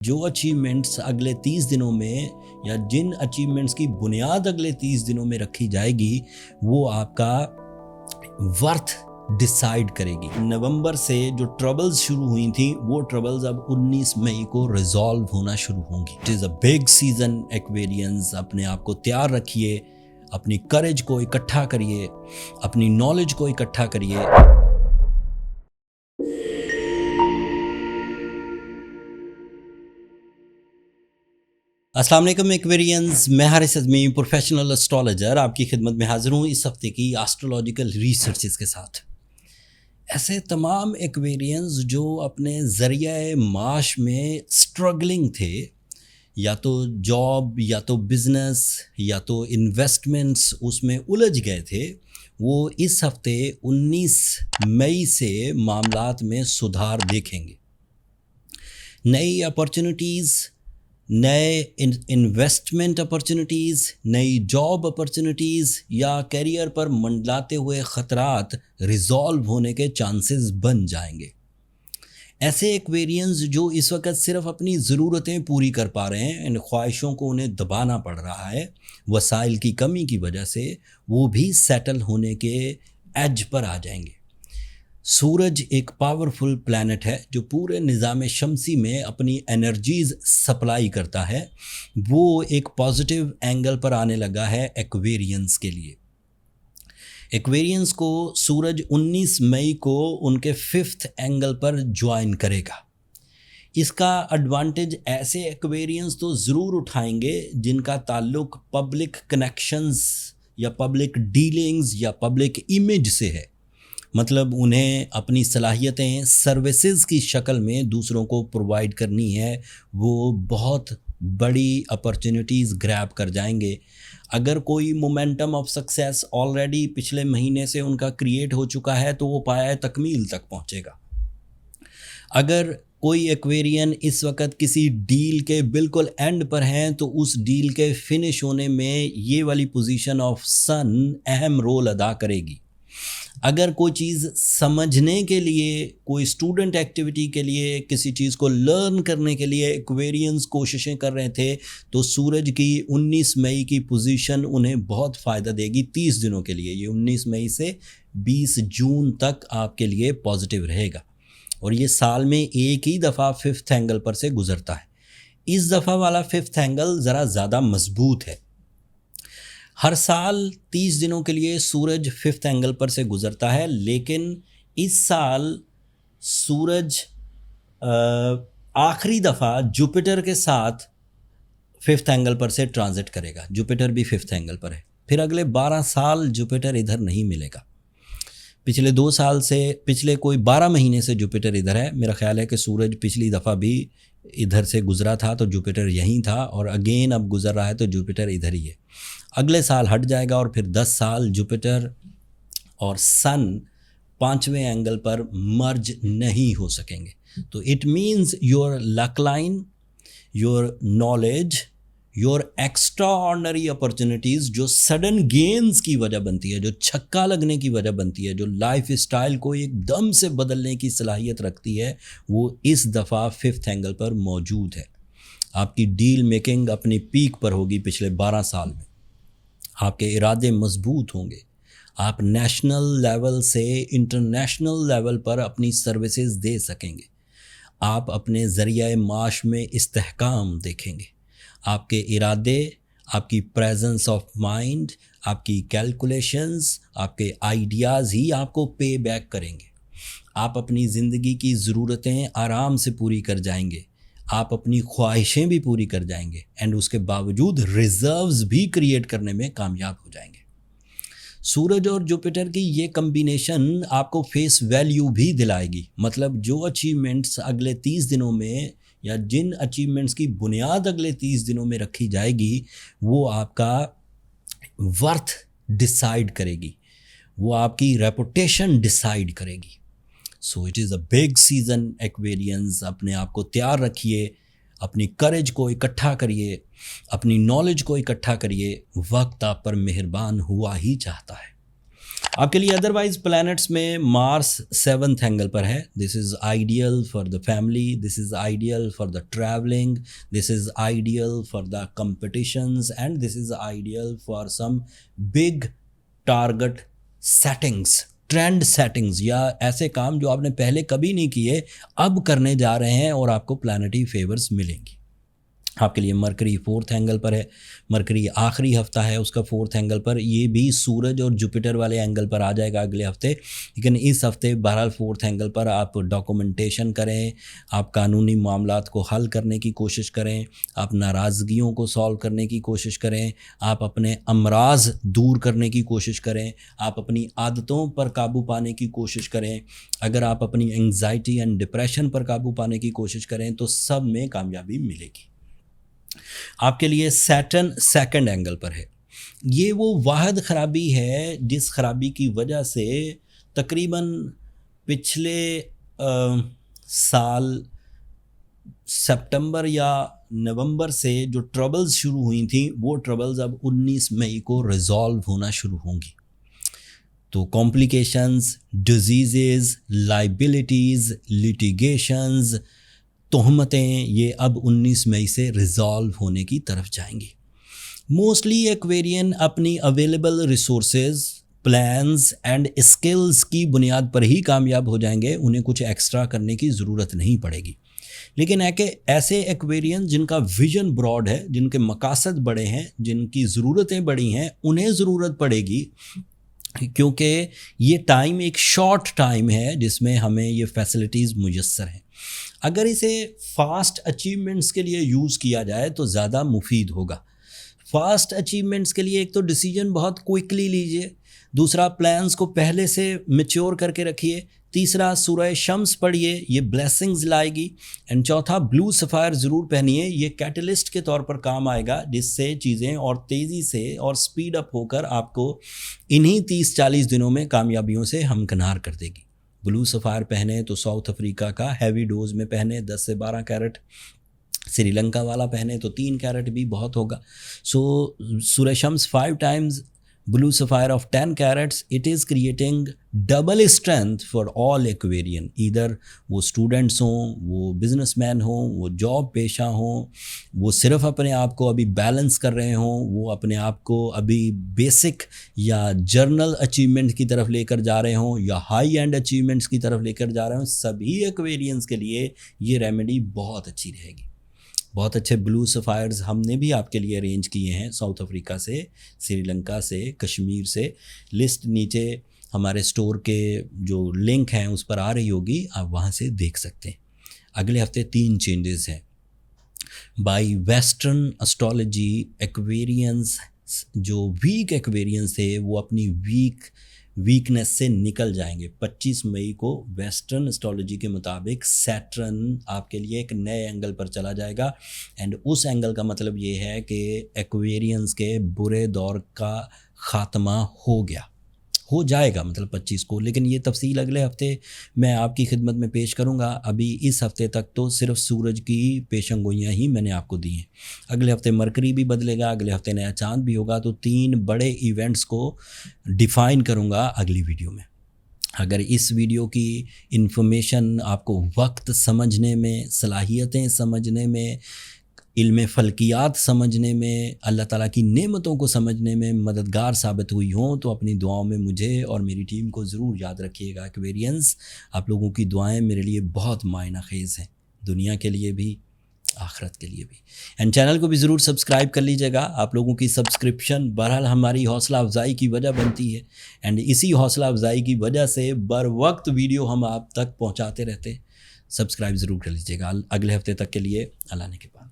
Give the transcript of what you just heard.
جو اچیومنٹس اگلے 30 دنوں میں یا جن اچیومنٹس کی بنیاد اگلے 30 دنوں میں رکھی جائے گی وہ آپ کا ورتھ ڈیسائیڈ کرے گی۔ نومبر سے جو ٹربلز شروع ہوئی تھیں وہ ٹربلز اب 19 مئی کو ریزالو ہونا شروع ہوں گی۔ It is a big season Aquarians, اپنے آپ کو تیار رکھیے، اپنی کریج کو اکٹھا کریے، اپنی نالج کو اکٹھا کریے۔ السلام علیکم ایکویرینز، میں حارث اعظمی پروفیشنل اسٹرالوجر آپ کی خدمت میں حاضر ہوں اس ہفتے کی آسٹرولوجیکل ریسرچز کے ساتھ۔ ایسے تمام ایکویرینز جو اپنے ذریعہ معاش میں اسٹرگلنگ تھے، یا تو جاب یا تو بزنس یا تو انویسٹمنٹس، اس میں الجھ گئے تھے، وہ اس ہفتے 19 مئی سے معاملات میں سدھار دیکھیں گے۔ نئی اپرچونٹیز، نئے انویسٹمنٹ اپرچونٹیز، نئی جاب اپرچونٹیز یا کیریئر پر منڈلاتے ہوئے خطرات ریزالو ہونے کے چانسز بن جائیں گے۔ ایسے ایکویرینز جو اس وقت صرف اپنی ضرورتیں پوری کر پا رہے ہیں، ان خواہشوں کو انہیں دبانا پڑ رہا ہے وسائل کی کمی کی وجہ سے، وہ بھی سیٹل ہونے کے ایج پر آ جائیں گے۔ سورج ایک پاورفل پلانٹ ہے جو پورے نظام شمسی میں اپنی انرجیز سپلائی کرتا ہے، وہ ایک پازیٹیو اینگل پر آنے لگا ہے ایکویرینز کے لیے۔ ایکویرینز کو سورج 19 مئی کو ان کے 5th اینگل پر جوائن کرے گا۔ اس کا ایڈوانٹیج ایسے ایکویرینز تو ضرور اٹھائیں گے جن کا تعلق پبلک کنیکشنز یا پبلک ڈیلنگز یا پبلک امیج سے ہے، مطلب انہیں اپنی صلاحیتیں سروسز کی شکل میں دوسروں کو پرووائڈ کرنی ہے، وہ بہت بڑی اپرچونٹیز گریب کر جائیں گے۔ اگر کوئی مومنٹم آف سکسیس آلریڈی پچھلے مہینے سے ان کا کریٹ ہو چکا ہے تو وہ پایہ تکمیل تک پہنچے گا۔ اگر کوئی ایکویرین اس وقت کسی ڈیل کے بالکل اینڈ پر ہیں تو اس ڈیل کے فنش ہونے میں یہ والی پوزیشن آف سن اہم رول ادا کرے گی۔ اگر کوئی چیز سمجھنے کے لیے، کوئی اسٹوڈنٹ ایکٹیویٹی کے لیے، کسی چیز کو لرن کرنے کے لیے ایکویرینز کوششیں کر رہے تھے تو سورج کی 19 مئی کی پوزیشن انہیں بہت فائدہ دے گی 30 دنوں کے لیے۔ یہ 19 مئی سے 20 جون تک آپ کے لیے پازیٹیو رہے گا، اور یہ سال میں ایک ہی دفعہ 5th اینگل پر سے گزرتا ہے۔ اس دفعہ والا 5th اینگل ذرا زیادہ مضبوط ہے۔ ہر سال 30 دنوں کے لیے سورج 5th اینگل پر سے گزرتا ہے، لیکن اس سال سورج آخری دفعہ جوپیٹر کے ساتھ 5th اینگل پر سے ٹرانزٹ کرے گا۔ جوپیٹر بھی 5th اینگل پر ہے، پھر اگلے 12 سال جوپیٹر ادھر نہیں ملے گا۔ پچھلے 2 سال سے، پچھلے کوئی 12 مہینے سے جوپیٹر ادھر ہے۔ میرا خیال ہے کہ سورج پچھلی دفعہ بھی ادھر سے گزرا تھا تو جوپیٹر یہیں تھا، اور اگین اب گزر رہا ہے تو جوپیٹر ادھر ہی ہے۔ اگلے سال ہٹ جائے گا اور پھر 10 سال جوپیٹر اور سن 5ویں اینگل پر مرج نہیں ہو سکیں گے۔ تو it means your luck line, your knowledge, your extraordinary opportunities جو سڈن گینز کی وجہ بنتی ہے، جو چھکا لگنے کی وجہ بنتی ہے، جو لائف اسٹائل کو ایک دم سے بدلنے کی صلاحیت رکھتی ہے، وہ اس دفعہ 5th اینگل پر موجود ہے۔ آپ کی ڈیل میکنگ اپنی پیک پر ہوگی پچھلے 12 سال میں۔ آپ کے ارادے مضبوط ہوں گے، آپ نیشنل لیول سے انٹرنیشنل لیول پر اپنی سروسز دے سکیں گے، آپ اپنے ذریعہ معاش میں استحکام دیکھیں گے۔ آپ کے ارادے، آپ کی پریزنس آف مائنڈ، آپ کی کیلکولیشنز، آپ کے آئیڈیاز ہی آپ کو پے بیک کریں گے۔ آپ اپنی زندگی کی ضرورتیں آرام سے پوری کر جائیں گے، آپ اپنی خواہشیں بھی پوری کر جائیں گے، اینڈ اس کے باوجود ریزروز بھی کریٹ کرنے میں کامیاب ہو جائیں گے۔ سورج اور جوپیٹر کی یہ کمبینیشن آپ کو فیس ویلیو بھی دلائے گی، مطلب جو اچیومنٹس اگلے 30 دنوں میں یا جن اچیومنٹس کی بنیاد اگلے 30 دنوں میں رکھی جائے گی وہ آپ کا ورتھ ڈیسائیڈ کرے گی، وہ آپ کی ریپوٹیشن ڈیسائیڈ کرے گی۔ So it is a big season Aquarians, اپنے آپ کو تیار رکھیے، اپنی کریج کو اکٹھا کریے، اپنی نالج کو اکٹھا کریے، وقت آپ پر مہربان ہوا ہی چاہتا ہے۔ آپ کے لیے ادروائز پلانٹس میں مارس 7th اینگل پر ہے. This is ideal for the family, this is ideal for the travelling, this is ideal for the competitions, and this is ideal for some big target settings, trend settings, یا ایسے کام جو آپ نے پہلے کبھی نہیں کیے اب کرنے جا رہے ہیں اور آپ کو پلانٹری فیورز ملیں گی. آپ کے لیے مرکری 4th اینگل پر ہے. مرکری آخری ہفتہ ہے اس کا 4th اینگل پر, یہ بھی سورج اور جوپیٹر والے اینگل پر آ جائے گا اگلے ہفتے, لیکن اس ہفتے بہرحال 4th اینگل پر آپ ڈاکومنٹیشن کریں, آپ قانونی معاملات کو حل کرنے کی کوشش کریں, آپ ناراضگیوں کو سالو کرنے کی کوشش کریں, آپ اپنے امراض دور کرنے کی کوشش کریں, آپ اپنی عادتوں پر قابو پانے کی کوشش کریں. اگر آپ اپنی انگزائٹی اینڈ ڈپریشن پر قابو پانے کی کوشش کریں تو سب میں کامیابی ملے گی. آپ کے لیے سیٹرن 2nd اینگل پر ہے. یہ وہ واحد خرابی ہے جس خرابی کی وجہ سے تقریباً پچھلے سال سپٹمبر یا نومبر سے جو ٹربلز شروع ہوئی تھیں وہ ٹربلز اب 19 مئی کو ریزالو ہونا شروع ہوں گی. تو کمپلیکیشنز, ڈیزیزز, لائبلٹیز, لیٹیگیشنز, تہمتیں, یہ اب 19 مئی سے ریزالو ہونے کی طرف جائیں گی. موسٹلی ایکویرین اپنی available resources, plans and skills کی بنیاد پر ہی کامیاب ہو جائیں گے, انہیں کچھ ایکسٹرا کرنے کی ضرورت نہیں پڑے گی. لیکن ایسے ایکویرین جن کا ویژن براڈ ہے, جن کے مقاصد بڑے ہیں, جن کی ضرورتیں بڑی ہیں, انہیں ضرورت پڑے گی, کیونکہ یہ ٹائم ایک شارٹ ٹائم ہے جس میں ہمیں یہ فیسلٹیز میسر ہیں. اگر اسے فاسٹ اچیومنٹس کے لیے یوز کیا جائے تو زیادہ مفید ہوگا. فاسٹ اچیومنٹس کے لیے ایک تو ڈیسیجن بہت کوئکلی لیجئے, دوسرا پلانز کو پہلے سے میچور کر کے رکھیے, تیسرا سورہ شمس پڑھیے, یہ بلیسنگز لائے گی, اینڈ چوتھا بلو سفائر ضرور پہنیے, یہ کیٹلسٹ کے طور پر کام آئے گا جس سے چیزیں اور تیزی سے اور سپیڈ اپ ہو کر آپ کو انہی 30-40 دنوں میں کامیابیوں سے ہمکنار کر دے گی. بلو سفائر پہنے تو ساؤتھ افریقہ کا ہیوی ڈوز میں پہنے 10 سے 12 کیرٹ, سری لنکا والا پہنے تو 3 کیرٹ بھی بہت ہوگا. سو سورہ شمس 5 times, blue sapphire of 10 carats, it is creating double strength for all Aquarian. either وہ اسٹوڈنٹس ہوں, وہ بزنس مین ہوں, وہ جاب پیشہ ہوں, وہ صرف اپنے آپ کو ابھی بیلنس کر رہے ہوں, وہ اپنے آپ کو ابھی بیسک یا جرنل اچیومنٹ کی طرف لے کر جا رہے ہوں یا ہائی اینڈ اچیومنٹس کی طرف لے کر جا رہے ہوں, سبھی ایکویرینس کے لیے یہ ریمیڈی بہت اچھی رہے گی. بہت اچھے بلو سفائرز ہم نے بھی آپ کے لیے ارینج کیے ہیں, ساؤتھ افریقہ سے, سری لنکا سے, کشمیر سے. لسٹ نیچے ہمارے اسٹور کے جو لنک ہیں اس پر آ رہی ہوگی, آپ وہاں سے دیکھ سکتے ہیں. اگلے ہفتے 3 چینجز ہیں. بائی ویسٹرن اسٹرالوجی ایکویرینس جو ویک ایکویرینس تھے وہ اپنی ویکنس سے نکل جائیں گے. 25 مئی کو ویسٹرن اسٹرالوجی کے مطابق سیٹرن آپ کے لیے ایک نئے اینگل پر چلا جائے گا, اینڈ اس اینگل کا مطلب یہ ہے کہ ایکویرینس کے برے دور کا خاتمہ ہو جائے گا, مطلب 25 کو. لیکن یہ تفصیل اگلے ہفتے میں آپ کی خدمت میں پیش کروں گا. ابھی اس ہفتے تک تو صرف سورج کی پیشن گوئیاں ہی میں نے آپ کو دی ہیں. اگلے ہفتے مرکری بھی بدلے گا, اگلے ہفتے نیا چاند بھی ہوگا, تو 3 بڑے ایونٹس کو ڈیفائن کروں گا اگلی ویڈیو میں. اگر اس ویڈیو کی انفارمیشن آپ کو وقت سمجھنے میں, صلاحیتیں سمجھنے میں, علم فلکیات سمجھنے میں, اللہ تعالیٰ کی نعمتوں کو سمجھنے میں مددگار ثابت ہوئی ہوں تو اپنی دعاؤں میں مجھے اور میری ٹیم کو ضرور یاد رکھیے گا. ایکویرینس, آپ لوگوں کی دعائیں میرے لیے بہت معنی خیز ہیں, دنیا کے لیے بھی, آخرت کے لیے بھی. اینڈ چینل کو بھی ضرور سبسکرائب کر لیجیے گا. آپ لوگوں کی سبسکرپشن بہرحال ہماری حوصلہ افزائی کی وجہ بنتی ہے, اینڈ اسی حوصلہ افزائی کی وجہ سے بر وقت ویڈیو ہم آپ تک پہنچاتے رہتے. سبسکرائب ضرور کر لیجیے گا. اگلے ہفتے تک کے لیے اللہ نے کے پاس.